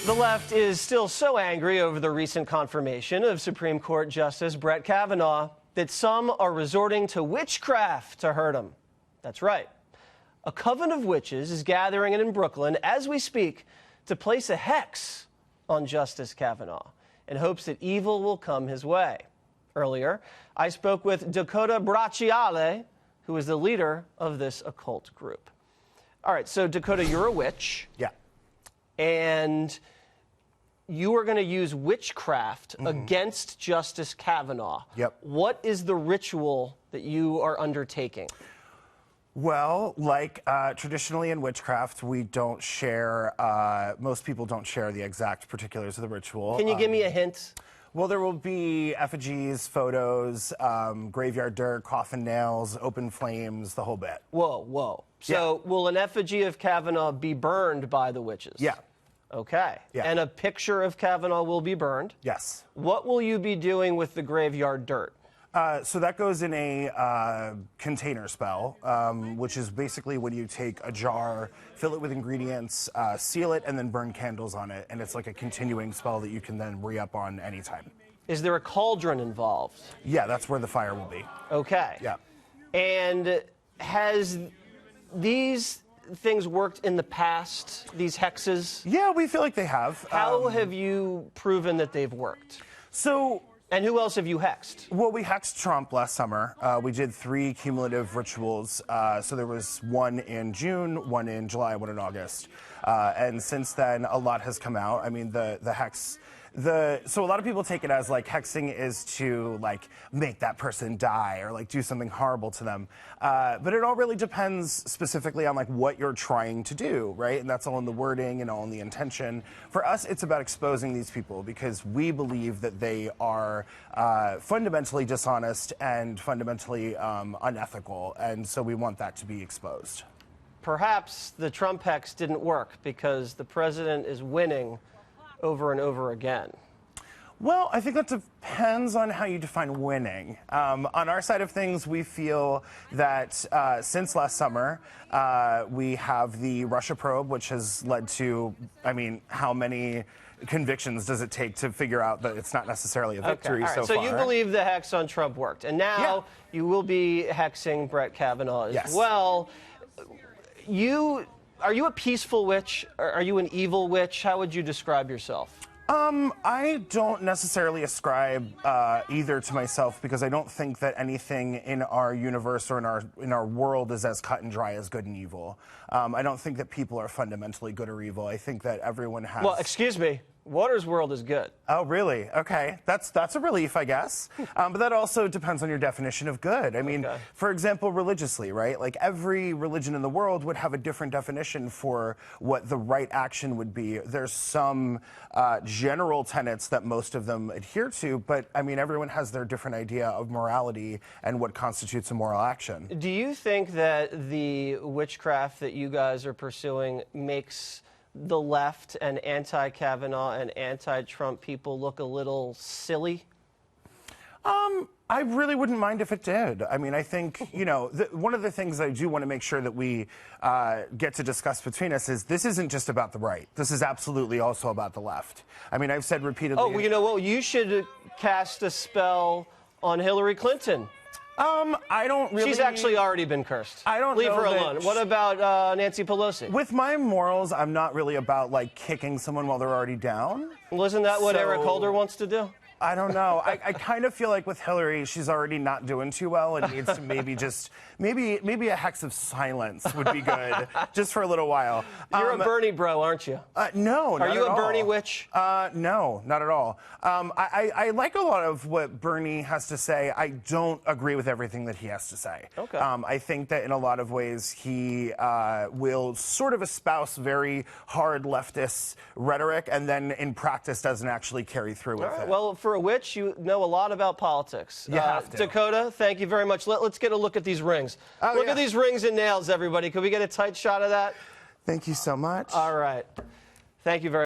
The left is still so angry over the recent confirmation of Supreme Court Justice Brett Kavanaugh that some are resorting to witchcraft to hurt him. That's right. A coven of witches is gathering in Brooklyn as we speak to place a hex on Justice Kavanaugh in hopes that evil will come his way. Earlier, I spoke with Dakota Bracciale, who is the leader of this occult group. All right, so Dakota, you're a witch. Yeah. And you are going to use witchcraft against Justice Kavanaugh. Yep. What is the ritual that you are undertaking? Well, like traditionally in witchcraft, we don't share, most people don't share the exact particulars of the ritual. Can you give me a hint? Well, there will be effigies, photos, graveyard dirt, coffin nails, open flames, the whole bit. Whoa, whoa. So will an effigy of Kavanaugh be burned by the witches? Yeah. Okay. Yeah. And a picture of Kavanaugh will be burned? Yes. What will you be doing with the graveyard dirt? So that goes in a container spell, which is basically when you take a jar, fill it with ingredients, seal it, and then burn candles on it. And it's like a continuing spell that you can then re-up on anytime. Is there a cauldron involved? Yeah, that's where the fire will be. Okay. Yeah. And has these things worked in the past, these hexes? Yeah, we feel like they have. How have you proven that they've worked? And who else have you hexed? Well, we hexed Trump last summer. We did 3 cumulative rituals. So there was one in June, one in July, one in August. And since then, a lot has come out. I mean, the hex... So a lot of people take it as like hexing is to like make that person die or like do something horrible to them. But it all really depends specifically on like what you're trying to do, right? And that's all in the wording and all in the intention. For us, it's about exposing these people because we believe that they are fundamentally dishonest and fundamentally unethical. And so we want that to be exposed. Perhaps the Trump hex didn't work because the president is winning over and over again. Well, I think that depends on how you define winning. On our side of things, we feel that since last summer, we have the Russia probe, which has led to, I mean, how many convictions does it take to figure out that it's not necessarily a victory so far? So you believe the hex on Trump worked, and now you will be hexing Brett Kavanaugh as well. Are you a peaceful witch? Are you an evil witch? How would you describe yourself? I don't necessarily ascribe either to myself because I don't think that anything in our universe or in our world is as cut and dry as good and evil. I don't think that people are fundamentally good or evil. I think that everyone has... Well, excuse me. Water's world is good. Oh, really? Okay. That's a relief, I guess. But that also depends on your definition of good. I mean, for example, religiously, right? Like every religion in the world would have a different definition for what the right action would be. There's some general tenets that most of them adhere to, but I mean, everyone has their different idea of morality and what constitutes a moral action. Do you think that the witchcraft that you guys are pursuing makes the left and anti-Kavanaugh and anti-Trump people look a little silly? I really wouldn't mind if it did. I mean, I think, you know, one of the things I do want to make sure that we get to discuss between us is this isn't just about the right. This is absolutely also about the left. I mean, I've said repeatedly... Oh, well, you know what? You should cast a spell on Hillary Clinton. I don't really... She's actually already been cursed. I don't Leave know her alone. What about Nancy Pelosi? With my morals, I'm not really about, like, kicking someone while they're already down. Well, isn't that what Eric Holder wants to do? I don't know. I kind of feel like with Hillary, she's already not doing too well and needs to maybe just... Maybe a hex of silence would be good, just for a little while. You're a Bernie bro, aren't you? No, not at all. Are you a Bernie witch? No, not at all. I like a lot of what Bernie has to say. I don't agree with everything that he has to say. Okay. I think that in a lot of ways he will sort of espouse very hard leftist rhetoric and then in practice doesn't actually carry through with it. Well, for a witch, you know a lot about politics. You have to. Dakota, thank you very much. Let's get a look at these rings. Look at these rings and nails, everybody. Could we get a tight shot of that? Thank you so much. All right. Thank you very much.